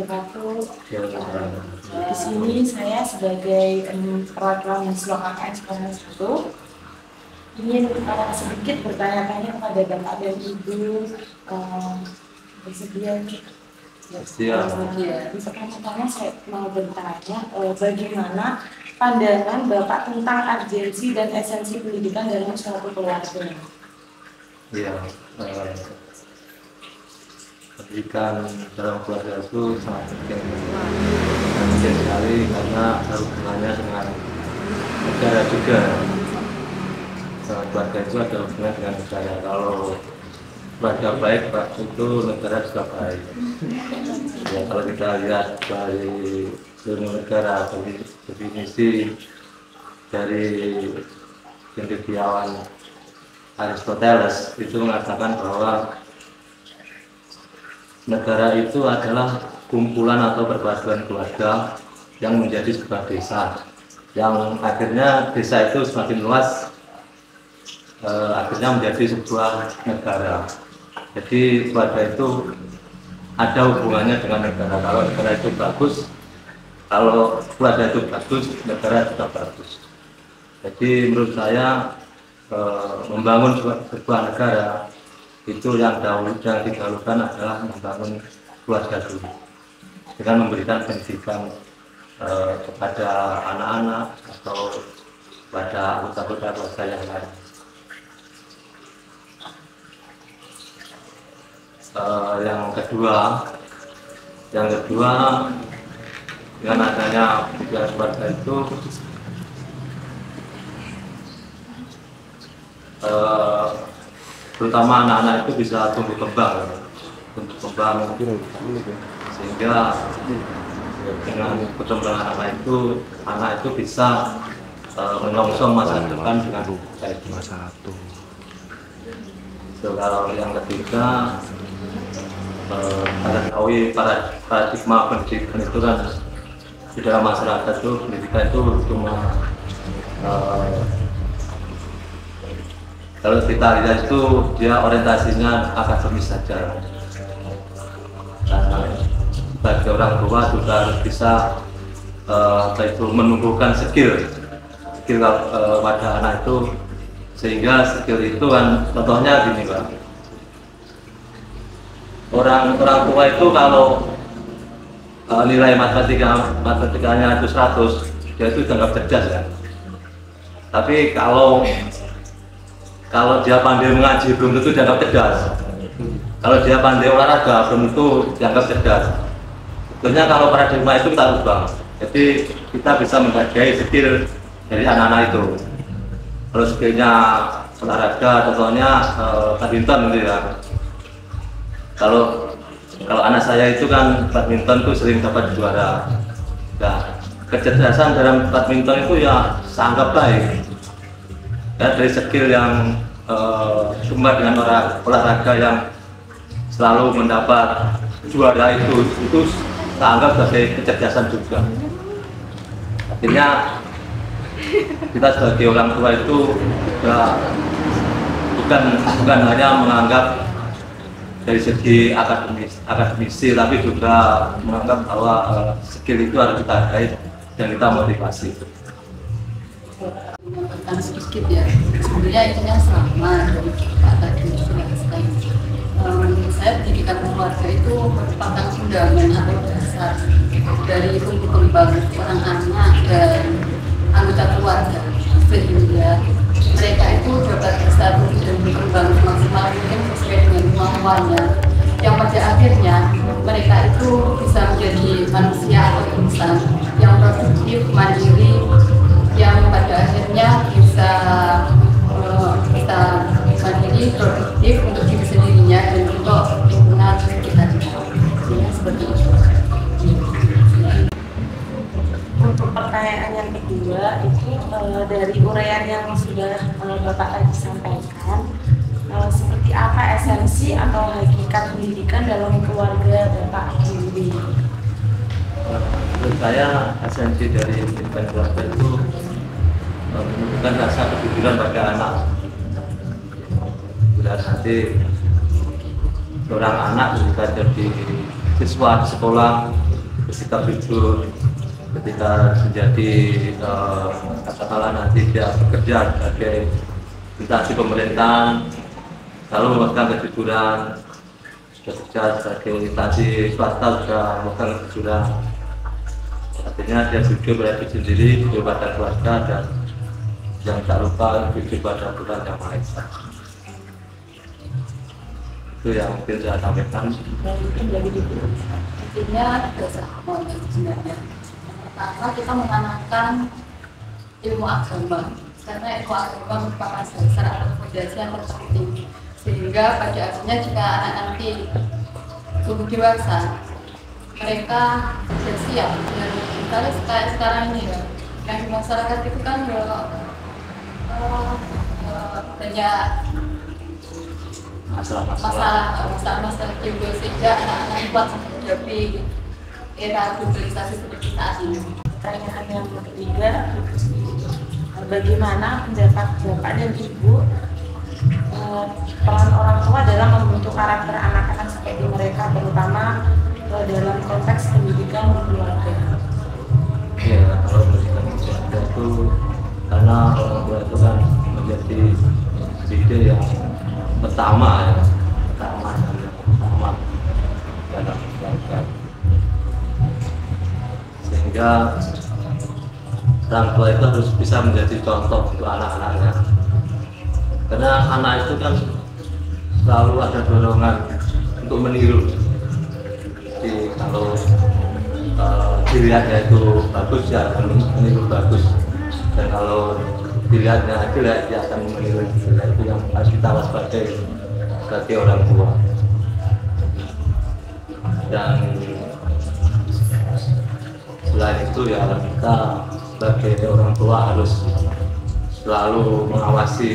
wabarakatuh. Di sini saya sebagai perwakilan mahasiswa KKN Sekolah 1 ingin sedikit bertanya-tanya kepada Bapak dan Ibu bersedia. Pertama-tama saya mau bertanya bagaimana pandangan Bapak tentang urgensi dan esensi pendidikan dalam suatu keluarga. Pendidikan dalam keluarga itu sangat penting sekali karena hubungannya dengan negara juga. Keluarga itu ada hubungan dengan negara. Kalau keluarga baik, itu negara juga baik. Ya, kalau kita lihat dari ilmu negara, dari definisi dari cendekiawan Aristoteles itu mengatakan bahwa negara itu adalah kumpulan atau perpaduan keluarga yang menjadi sebuah desa, yang akhirnya desa itu semakin luas, akhirnya menjadi sebuah negara. Jadi keluarga itu ada hubungannya dengan negara. Kalau negara itu bagus, kalau keluarga itu bagus, negara juga bagus. Jadi menurut saya membangun sebuah negara itu yang didahulukan adalah membangun keluarga dulu dengan memberikan pendidikan kepada anak-anak atau pada anggota-anggota keluarga yang lain. Yang kedua dengan adanya pendidikan keluarga itu terutama anak-anak itu bisa tumbuh kembang, sehingga dengan perkembangan anak itu bisa menyongsong masa depan dengan baik. Kalau yang ketiga, kita tahu paradigma pendidikan itu kan di dalam masyarakat itu pendidikan itu cuma kalau kita lihat itu dia orientasinya akademis saja. Nah, sebagai orang tua juga harus bisa menumbuhkan skill pada anak itu, sehingga skill itu kan contohnya gini Pak. Orang tua itu kalau nilai matematikanya itu 100, dia itu dianggap cerdas kan. Tapi kalau dia pandai mengaji belum tentu dianggap cerdas. Kalau dia pandai olahraga belum tentu dianggap cerdas. Sebenarnya kalau paradigma itu kita ubah. Jadi kita bisa menghargai skill dari anak-anak itu. Kalau skillnya olahraga, contohnya badminton gitu ya. Kalau anak saya itu kan badminton tuh sering dapat juara. Nah, kecerdasan dalam badminton itu ya sangat baik. Ya, dari skill yang cuma dengan olahraga yang selalu mendapat juara itu saya anggap sebagai kecerdasan juga. Akhirnya kita sebagai orang tua itu juga bukan hanya menganggap dari segi akademisi, tapi juga menganggap bahwa skill itu harus kita hargai dan kita motivasi. Tentang sedikit ya, sebenarnya itunya sama dari Pak tadi sudah sekali. Menurut saya pendidikan keluarga itu merupakan fundament atau dasar dari tumbuh kembang orang anak dan anggota keluarga, sehingga mereka itu dapat bertumbuh dan berkembang semaksimal mungkin sesuai dengan kemampuannya, yang pada akhirnya mereka itu bisa menjadi manusia atau insan yang produktif, mandiri, yang pada akhirnya bisa mandiri, produktif untuk diri sendirinya dan untuk lingkungan sekitarnya. Seperti itu. Untuk pertanyaan yang kedua itu dari uraian yang sudah Bapak tadi sampaikan, seperti apa esensi atau hakikat pendidikan dalam keluarga Bapak Yudi? Menurut saya esensi dari pendidikan keluarga itu menunjukkan rasa kejujuran pada anak. Bila nanti seorang anak jika jadi siswa di sekolah bersikap jujur ketika menjadi katakanlah nanti dia bekerja sebagai instansi pemerintahan, lalu memegang kejujuran, bekerja sebagai instansi swasta juga memegang kejujuran. Artinya dia jujur pada diri sendiri, jujur pada keluarga, dan yang tak lupa jujur pada Tuhan Yang Maha Esa. Itu yang mungkin saya sampaikan. Intinya juga sama sebenarnya. Pertama kita menanamkan ilmu agama, karena ilmu agama merupakan dasar atau fondasi yang terpenting, sehingga pada akhirnya jika anak nanti tumbuh dewasa, mereka sudah siap. Dan misalnya sekarang ini ya, yang di masyarakat itu kan banyak masalah juga, sehingga anak-anak kuat menghadapi era globalisasi seperti saat ini. Pertanyaan yang ketiga, bagaimana pendapat Bapak dan Ibu peran orang tua dalam membentuk karakter anak-anak seperti mereka, terutama dalam konteks pendidikan di keluarga? Ya, kalau pendidikan keluarga itu karena orang tua itu kan menjadi ide yang pertama dalam keluarga, sehingga orang tua itu harus bisa menjadi contoh untuk anak-anaknya, karena anak itu kan selalu ada dorongan untuk meniru. Jadi kalau dilihatnya itu bagus, ya akan meniru bagus, dan kalau dilihatnya jelek, dia akan meniru jelek. Itu yang harus kita waspadai sebagai orang tua. Dan selain itu ya, kita sebagai orang tua harus selalu mengawasi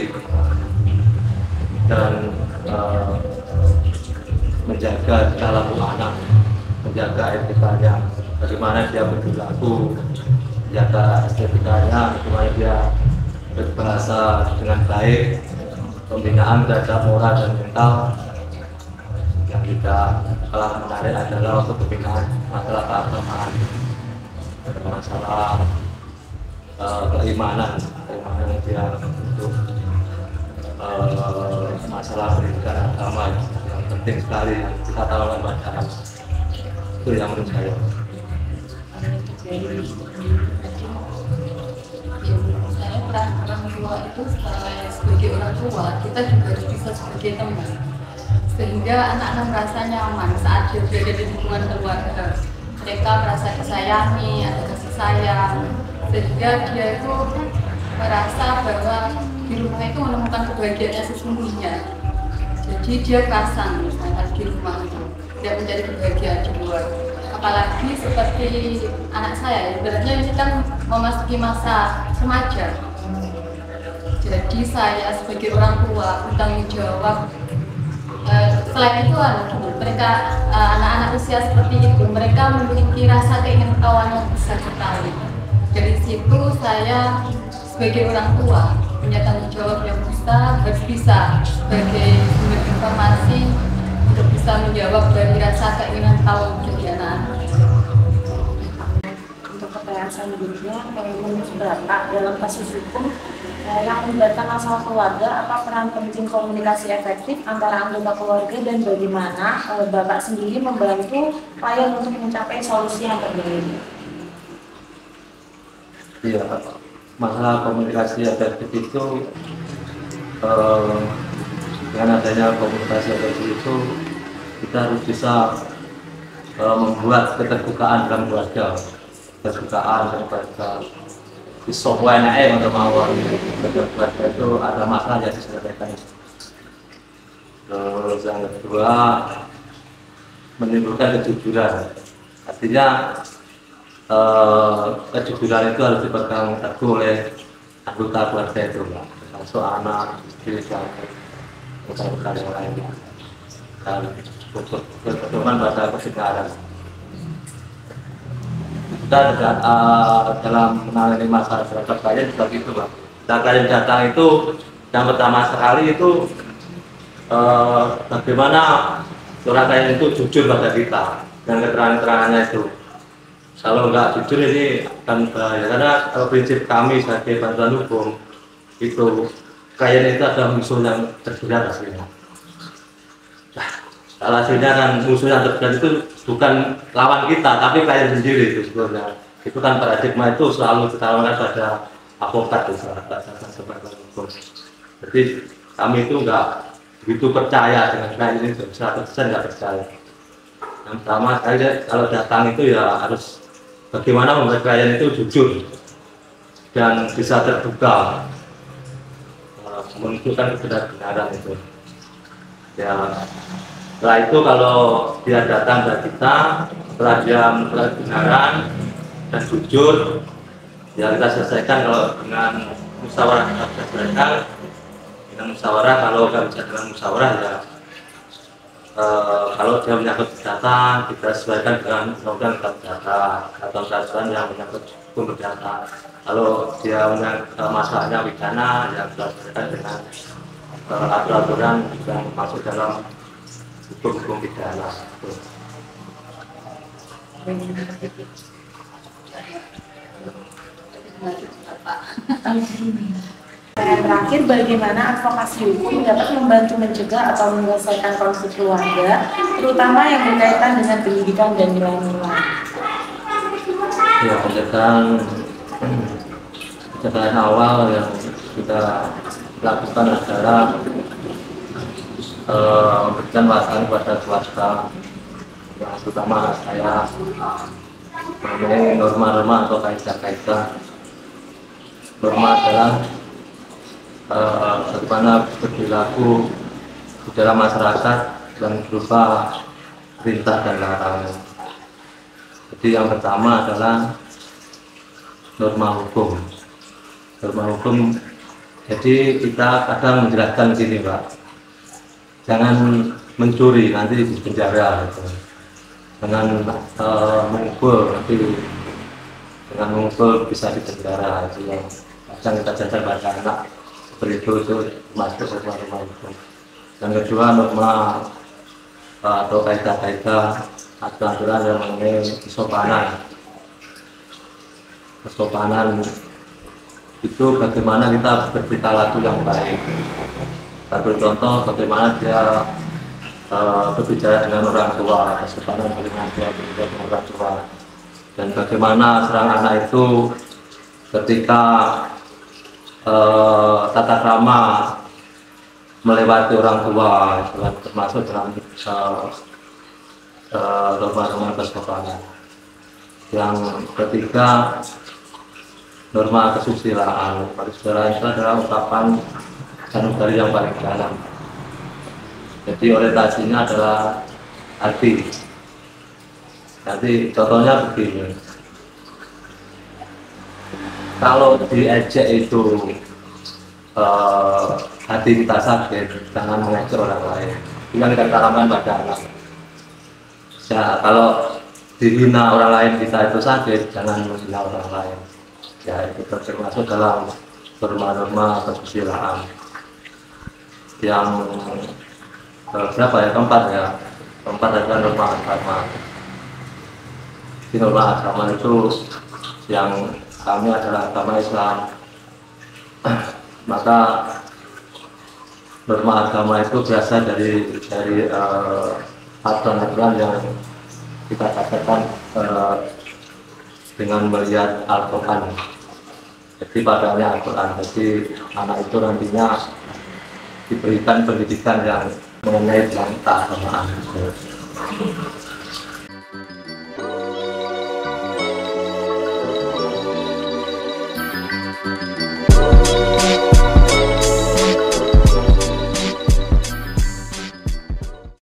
dan menjaga laku anak, menjaga etikanya, bagaimana dia berperilaku, menjaga estetikanya, bagaimana dia berbahasa dengan baik, pembinaan terhadap moral dan mental. Yang tidak kalah menarik adalah untuk pembinaan masalah keagamaan, masalah keimanan dia untuk masalah pendidikan agama yang penting sekali kita tahu pada itu yang menurut saya. Saya peran orang tua itu sebagai orang tua, kita juga harus bisa sebagai teman, sehingga anak-anak merasa nyaman saat dia berada di lingkungan keluarga. Mereka merasa disayangi, ada kasih sayang, sehingga dia itu merasa bahwa di rumah itu menemukan kebahagiaannya sesungguhnya. Jadi dia pasang misalnya di rumah itu, dia mencari kebahagiaan di luar. Apalagi seperti anak saya, ibaratnya ini kan memasuki masa remaja. Jadi saya sebagai orang tua bertanggung jawab. Selain itu, mereka anak-anak usia seperti itu, mereka memiliki rasa keingintahuan yang besar sekali. Dari situ saya sebagai orang tua punya tanggung jawab yang besar, harus bisa sebagai sumber informasi untuk bisa menjawab dari rasa keingintahuan dari anak-anak. Untuk pertanyaan selanjutnya, menurut Bapak dalam kasus hukum yang melibatkan masalah keluarga, apa peran penting komunikasi efektif antara anggota keluarga, dan bagaimana Bapak sendiri membantu klien untuk mencapai solusi yang terbaik? Iya, masalah komunikasi efektif itu dengan adanya komunikasi efektif itu kita harus bisa membuat keterbukaan dalam keluarga, keterbukaan dan keluarga. Di semua enaknya untuk mawar keluarga itu ada masalah yang diselesaikan. Terus yang kedua, menimbulkan kejujuran. Artinya kejujuran itu harus dipegang teguh oleh anggota keluarga itu, termasuk anak, istri, suami, bukan yang lainnya, dan berpedoman pada kebenaran. Kita tidak dalam menangani masalah terhadap klien juga gitu, Pak. Dan klien datang itu yang pertama sekali itu bagaimana seorang klien itu jujur pada kita dan keterangan-keterangannya itu. Kalau nggak jujur ini akan bahaya, karena prinsip kami sebagai bantuan hukum itu klien itu ada musuh yang terberat hasilnya. Nah, kalau hasilnya kan musuh yang terberat itu bukan lawan kita, tapi klien sendiri itu sebenarnya. Itu kan paradigma itu selalu ditawarkan pada avokat itu sebagai hukum. Jadi kami itu nggak begitu percaya dengan klien ini, 100% nggak percaya. Yang pertama saya kalau datang itu ya harus bagaimana membuat klien itu jujur dan bisa terbuka menunjukkan kebenaran itu. Ya, setelah itu kalau dia datang ke kita, setelah dia menunjukkan kebenaran dan jujur, ya kita selesaikan. Kalau dengan musyawarah kita bisa selesaikan dengan musyawarah. Kalau nggak bisa dengan musyawarah ya kalau dia menyangkut data, kita sesuaikan dengan undang-undang data atau peraturan yang menyangkut hukum perdata. Kalau dia masalahnya pidana, ya kita sesuaikan dengan aturan yang masuk dalam hukum pidana. Dan terakhir, bagaimana advokasi hukum dapat membantu mencegah atau menyelesaikan konflik keluarga, terutama yang berkaitan dengan pendidikan dan nilai-nilai? Ya, pencegahan awal yang kita lakukan adalah memberikan wawasan kepada keluarga, yang terutama saya mengenai norma-norma atau kaidah-kaidah. Norma adalah bagaimana berperilaku di dalam masyarakat dan berupa perintah dan larangan. Jadi yang pertama adalah norma hukum. Norma hukum, jadi kita kadang menjelaskan gini Pak, jangan mencuri nanti di penjara, gitu. Jangan mengukul nanti dengan mengukul bisa di penjara, itu yang kadang kita jajan pada anak seperti itu masuk ke norma hukum. Yang kedua norma atau kaidah-kaidah aturan yang mengenai kesopanan. Kesopanan itu bagaimana kita berperilaku laku yang baik. Satu contoh bagaimana dia berbicara dengan orang tua, kesopanan dengan dia berbicara dengan orang tua, dan bagaimana seorang anak itu ketika tata krama melewati orang tua, termasuk dalam norma-norma kesopanan. Yang ketiga, norma kesusilaan. Kesusilaan itu adalah ungkapan sanubari yang paling dalam. Jadi orientasinya adalah hati. Nanti contohnya begini, kalau diejek itu hati kita sakit, jangan mengejek orang lain. Ini yang kita tanamkan pada anak. Ya, kalau dihina orang lain kita itu sakit, jangan menghina orang lain. Ya, itu termasuk dalam norma-norma kesusilaan. Yang berapa ya? Keempat ya. Keempat adalah norma agama. Di norma agama itu yang kami adalah agama Islam. Maka norma agama itu berasal dari aturan-aturan yang kita katakan dengan melihat Al-Quran. Jadi padanya Al-Quran. Jadi anak itu nantinya diberikan pendidikan yang mengenai tentang keagamaan.